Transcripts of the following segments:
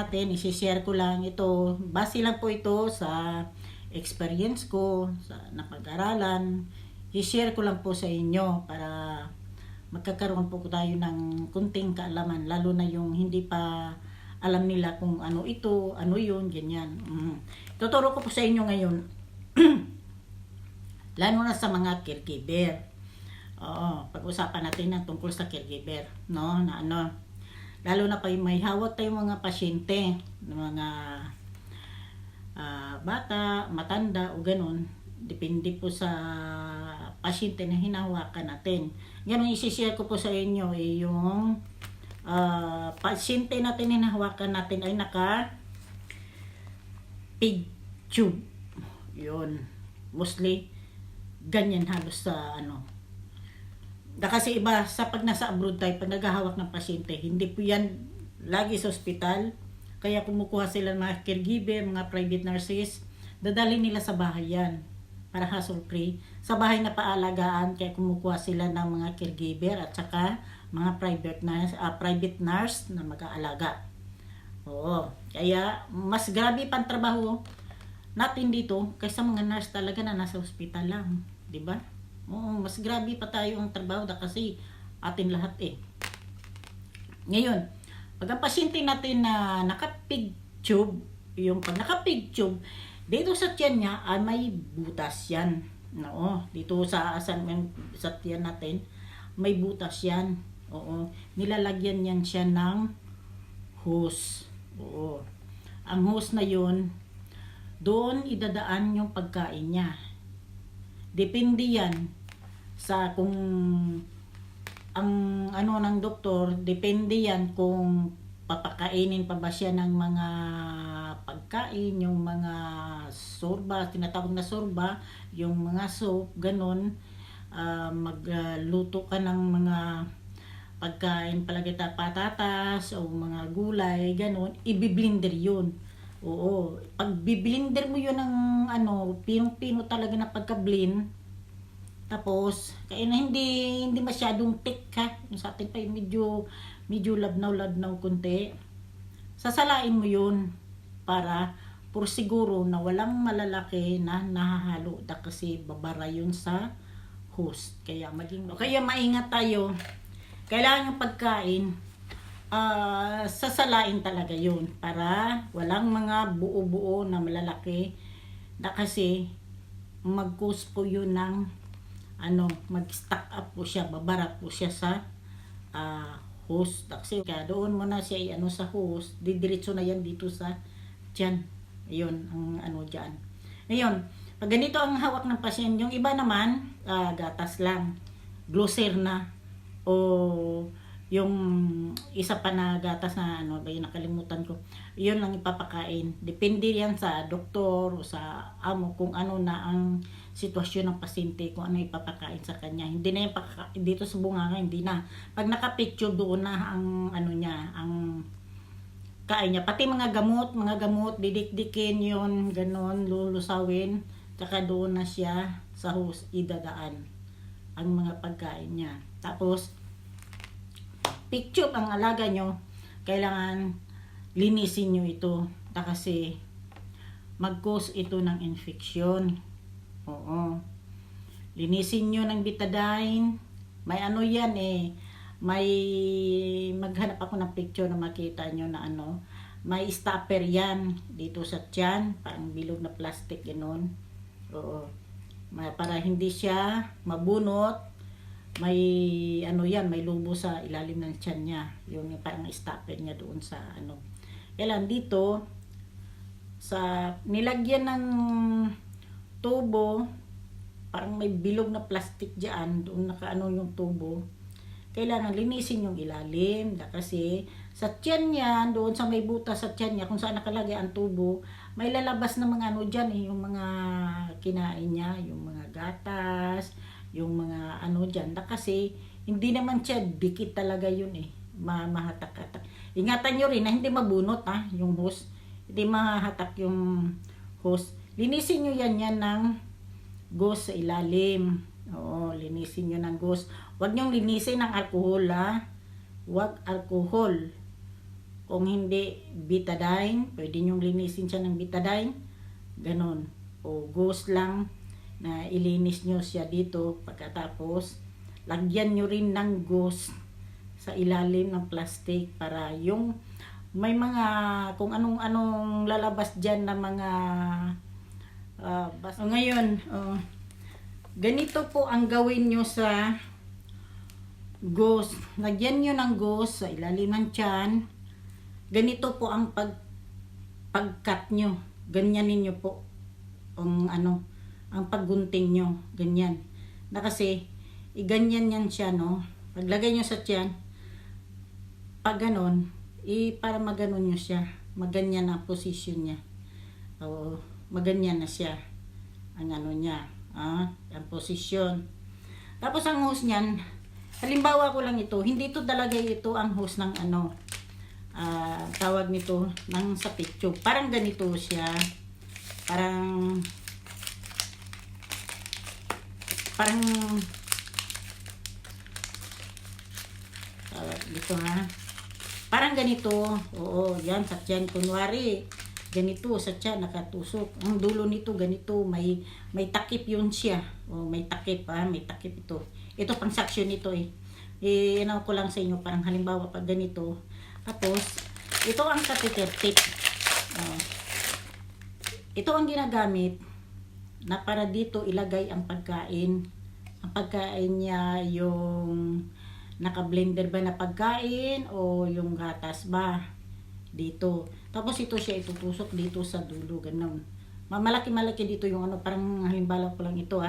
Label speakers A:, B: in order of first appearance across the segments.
A: natin, isi-share ko lang ito. Base lang po ito sa experience ko, sa napag-aralan. I-share ko lang po sa inyo para magkakaroon po tayo ng kunting kaalaman. Lalo na yung hindi pa alam nila kung ano ito, ano yun, ganyan. Tuturo ko po sa inyo ngayon. Lalo na sa mga caregiver. Oo, pag-usapan natin na tungkol sa caregiver, no? Na ano, lalo na pa may hawak tayong mga pasyente, mga bata, matanda o ganun. Depende po sa pasyente na hinahawakan natin. Yan ang isi-share ko po sa inyo yung pasyente natin na hinahawakan natin ay naka pig tube. Yun. Mostly ganyan halos sa ano. Kasi iba sa pag nasa abroad tayo, pag naghahawak ng pasyente, hindi po yan lagi sa ospital. Kaya kumukuha sila ng mga caregiver, mga private nurses, dadalhin nila sa bahay yan para hassle free. Sa bahay na paalagaan, kaya kumukuha sila ng mga caregiver at saka mga private nurse na mag-aalaga. Oo. Kaya mas grabe pang trabaho natin dito kaysa mga nurse talaga na nasa ospital lang. Diba? Oo, mas grabe pa tayo ang trabaho kasi atin lahat eh. Ngayon, pag ang pasyente natin na naka-pig tube, yung pag naka-pig tube, dito sa tiyan niya ay may butas yan. Oo, dito sa tiyan natin, may butas yan. Oo, nilalagyan yan siya ng hose. Oo. Ang hose na yun, doon idadaan yung pagkain niya. Depende yan sa kung ang ano ng doktor, depende yan kung papakainin pa ba siya ng mga pagkain, yung mga sorba, tinatawag na sorba, yung mga soup, ganun. Magluto ka ng mga pagkain, palagay patatas o mga gulay, ganun, ibiblender yun. Oo, pag biblender mo yun ng ano, pinong-pino talaga na pagka-blend, tapos kaya na hindi masyadong thick ha, yung sa atin pa yung medyo labnaw konti, sasalain mo yun para por siguro na walang malalaki na nahahalo kasi babara yun sa host. Kaya maingat tayo. Kailangan yung pagkain sasalain talaga yun para walang mga buo-buo na malalaki na kasi mag-cause po yun ng mag-stack up po siya, babara po siya sa host. Kasi kaya doon mo na siya sa host, didiretso na yan dito sa tiyan. Ayun ang dyan. Ngayon, pag ganito ang hawak ng pasyente, yung iba naman gatas lang, glosser na o yung isa pa na gatas na nakalimutan ko, yun lang ipapakain. Depende yan sa doktor o sa amo kung ano na ang sitwasyon ng pasyente, kung ano ipapakain sa kanya. Hindi na yung dito sa bunganga, hindi na. Pag nakapicture doon na ang niya, ang kain niya. Pati mga gamot, didikdikin yun, ganon, lulusawin, tsaka doon na siya sa host idadaan ang mga pagkain niya. Tapos picture ang alaga nyo, kailangan linisin nyo ito kasi mag-cause ito ng infection. Oo. Linisin nyo ng betadine. May yan may maghanap ako ng picture na makita nyo na may stopper yan dito sa tiyan, parang bilog na plastic ganoon. Oo. Para hindi siya mabunot. May may lubo sa ilalim ng tiyan niya, yung parang stopper niya doon sa kailan dito sa nilagyan ng tubo, parang may bilog na plastic diyan, doon yung tubo. Kailangan linisin yung ilalim kasi sa tiyan niya, doon sa may butas sa tiyan niya kung saan nakalagay ang tubo, may lalabas na mga diyan yung mga kinain niya, yung mga gatas, yung mga dyan. Kasi hindi naman siya dikit talaga yun mahatak-hatak. Ingatan nyo rin na hindi mabunot yung hose. Hindi mahatak yung hose. Linisin nyo yan ng gauze sa ilalim. Oo, linisin nyo ng gauze. Huwag nyo linisin ng alcohol Huwag alcohol. Kung hindi betadine, pwede nyong linisin siya ng betadine. Ganon. O gauze lang na ilinis nyo siya dito. Pagkatapos, lagyan nyo rin ng gauze sa ilalim ng plastic para yung may mga kung anong lalabas dyan na mga ngayon, ganito po ang gawin nyo sa gauze. Lagyan nyo ng gauze sa ilalim ng tiyan. Ganito po ang pagkat nyo. Ganyan ninyo po ang ang paggunting nyo. Ganyan. Na kasi, iganyan yan siya, no? Paglagay nyo sa tiyan, pag ganon, para maganon nyo siya. Maganyan ang position niya. O, maganyan na siya. Ang niya. Ang posisyon. Tapos ang hose niyan, halimbawa ko lang ito, hindi ito talaga ito ang hose ng tawag nito ng sa picture. Parang ganito siya. Parang dito ha. Parang ganito. Oo, yan sa tiyan. Kunwari, ganito sa tiyan, nakatusok. Ang dulo nito, ganito. May takip yun siya. O, may takip may takip ito. Ito pang saksyon nito Inaw ko lang sa inyo, parang halimbawa pag ganito. Tapos, ito ang catheter tip. Ito ang ginagamit na para dito ilagay ang pagkain. Ang pagkain niya yung naka-blender ba na pagkain o yung gatas ba dito. Tapos ito siya itutusok dito sa dulo, ganun. Malaki-malaki dito yung parang halimbawa ko lang ito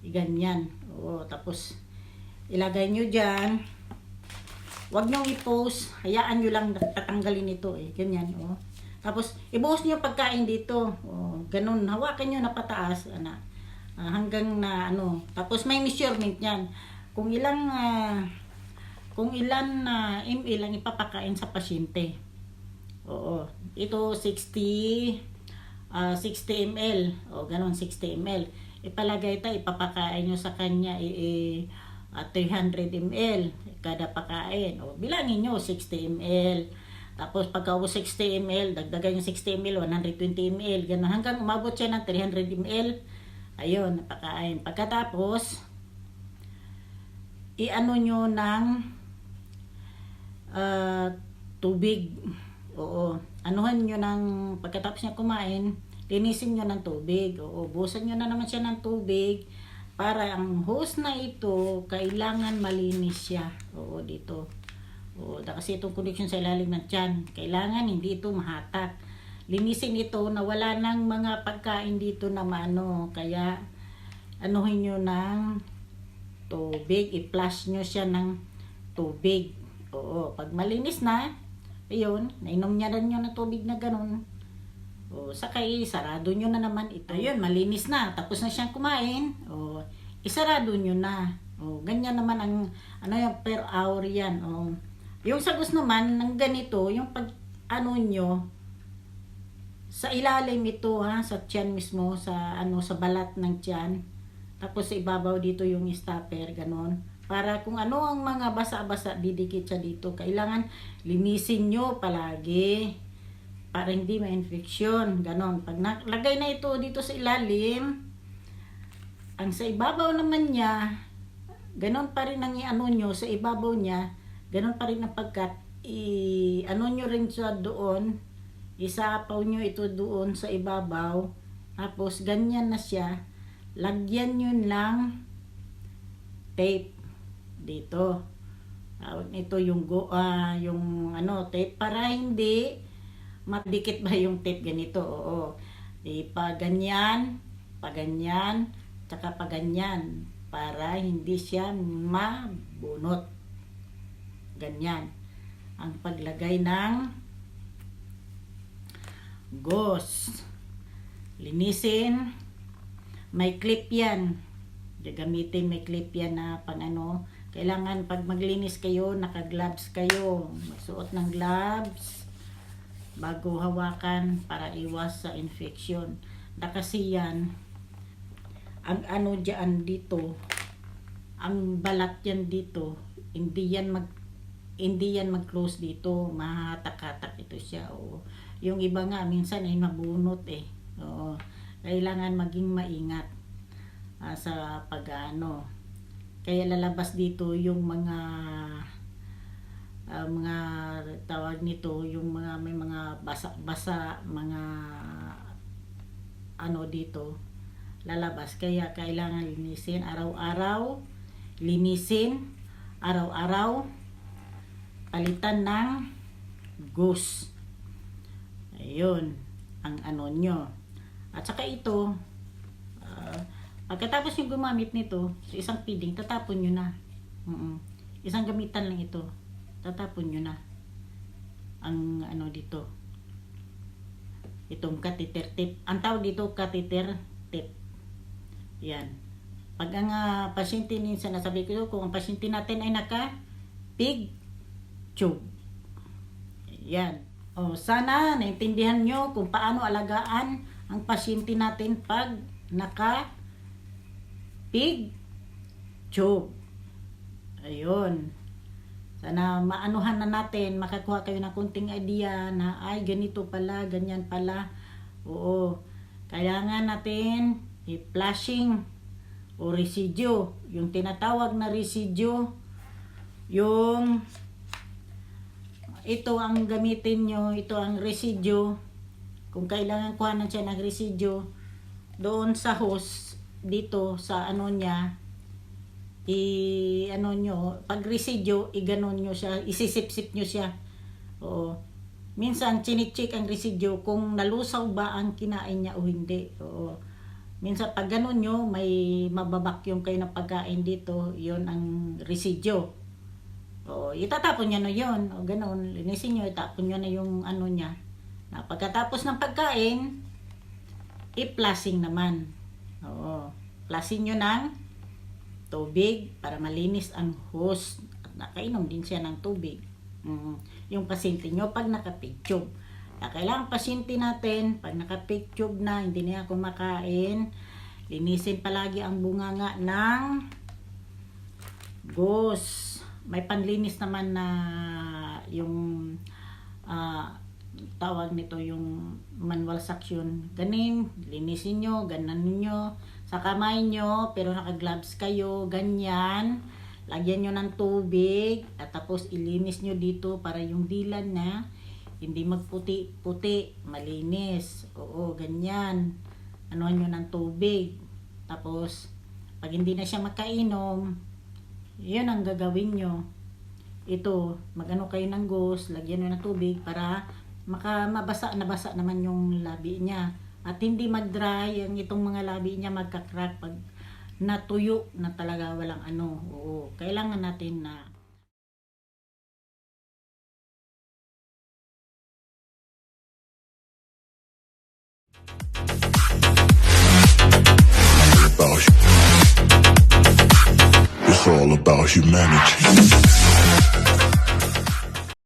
A: Ganyan. Oo, tapos ilagay nyo dyan. Huwag nyo i-post. Hayaan nyo lang tatanggalin ito Ganyan. Tapos ibuhos nyo pagkain dito. Ganun. Hawakan nyo na pataas. Hanggang na Tapos may measurement yan. Kung ilang ml ang ipapakain sa pasyente. Oo. Ito 60 ml. Ganun 60 ml. Ipalagay ipapakain nyo sa kanya 300 ml kada pakain. Bilangin nyo 60 ml. Tapos pagka 60 ml, dagdagan yung 60 ml, 120 ml, ganun hanggang umabot siya ng 300 ml. Ayun, pakain. Pagkatapos nyo ng tubig. Oo. Anuhan nyo ng pagkatapos niya kumain, linisin nyo ng tubig. Buhusan nyo na naman siya ng tubig. Para ang hose na ito, kailangan malinis siya. Dito. Kasi itong connection sa ilalim ng tiyan, kailangan hindi ito mahatak. Linisin ito na wala ng mga pagkain dito na Kaya, anuhin nyo ng tubig. I-flush nyo siya ng tubig. Pag malinis na, ayun, nainom niya rin nyo ng tubig na ganun. Saka sarado nyo na naman ito. Ayun, malinis na. Tapos na siyang kumain. Isarado nyo na. Ganyan naman ang yung per hour yan. Yung sagos naman ng ganito, yung pag nyo sa ilalim ito sa tiyan mismo, sa sa balat ng tiyan. Tapos sa ibabaw dito yung stopper, ganon. Para kung ang mga basa-basa didikit siya dito, kailangan linisin nyo palagi. Para hindi ma-infeksyon. Ganon. Pag naglagay na ito dito sa ilalim, ang sa ibabaw naman niya, ganon pa rin ang nyo sa ibabaw niya, ganon pa rin ang pagkat, nyo rin siya doon, isapaw nyo ito doon sa ibabaw, tapos ganyan na siya, lagyan nyo ng tape dito. Ito yung tape para hindi madikit ba yung tape ganito. Paganyan, tsaka paganyan para hindi siya mabunot. Ganyan ang paglagay ng gauze. Linisin. May clip yan. Gagamitin may clip yan na kailangan pag maglinis kayo, naka-gloves kayo. Magsuot ng gloves bago hawakan para iwas sa infection. Kasi yan, ang dyan dito, ang balat yan dito, hindi yan hindi yan mag-close dito, mahatak-hatak ito siya. Oo. Yung iba nga minsan ay mabunot eh. Oo. Kailangan maging maingat sa pag-ano. Kaya lalabas dito yung mga tawag nito, yung mga may mga basa-basa, mga ano dito lalabas. Kaya kailangan linisin araw-araw, palitan ng goose. Ayun ang ano nyo. At saka ito, pagkatapos nyo gumamit nito sa isang feeding, tatapon nyo na. Isang gamitan lang ito, tatapon nyo na ang ano dito, itong catheter tip. Ang tawag dito catheter tip. Yan. Pag ang pasyente, minsan nasabi ko kung ang pasyente natin ay naka pig tube. Yan. O sana naintindihan nyo kung paano alagaan ang pasyente natin pag naka pig tube. Ayun. Sana maanuhan na natin, makakuha kayo ng kunting idea na ay ganito pala, ganyan pala. Oo. Kailangan natin i-flushing o residue. Yung tinatawag na residue, yung ito ang gamitin nyo, ito ang residue. Kung kailangan kuhanan siya ng residue, doon sa hose, dito sa ano niya, ano nyo, pag residue, iganon nyo siya, isisip-sip nyo siya. Oo. Minsan, chinicheck ang residue kung nalusaw ba ang kinain niya o hindi. Oo. Minsan, pag ganon nyo, may mababakyong kayo ng pagkain dito, yon ang residue. Oo. Itatapon nyo na yon. O ganon, linisin nyo, itapon nyo na yung ano niya. Na pagkatapos ng pagkain, i-flushing naman. Oo. Flushing nyo ng tubig para malinis ang hose at nakainom din siya ng tubig. Yung pasyente nyo pag naka-pig tube. Kailangan pasyente natin pag naka-pig tube na, hindi niya kumakain, linisin palagi ang bunganga ng gauze. May panlinis naman na yung tawag nito, yung manual suction. Ganin, linisin nyo, gananin nyo sa kamay nyo, pero naka-gloves kayo, ganyan. Lagyan nyo ng tubig, at tapos ilinis nyo dito para yung dilan na hindi magputi-puti, malinis. Oo, ganyan. Anuhan nyo ng tubig. Tapos, pag hindi na siya makainom, yun ang gagawin nyo. Ito, magano kayo ng gauze, lagyan nyo ng tubig para mabasa naman yung labi niya. At hindi mag-dry ang itong mga labi niya, magka-crack pag natuyo na talaga, walang ano. Oo, kailangan natin na
B: It's all about humanity.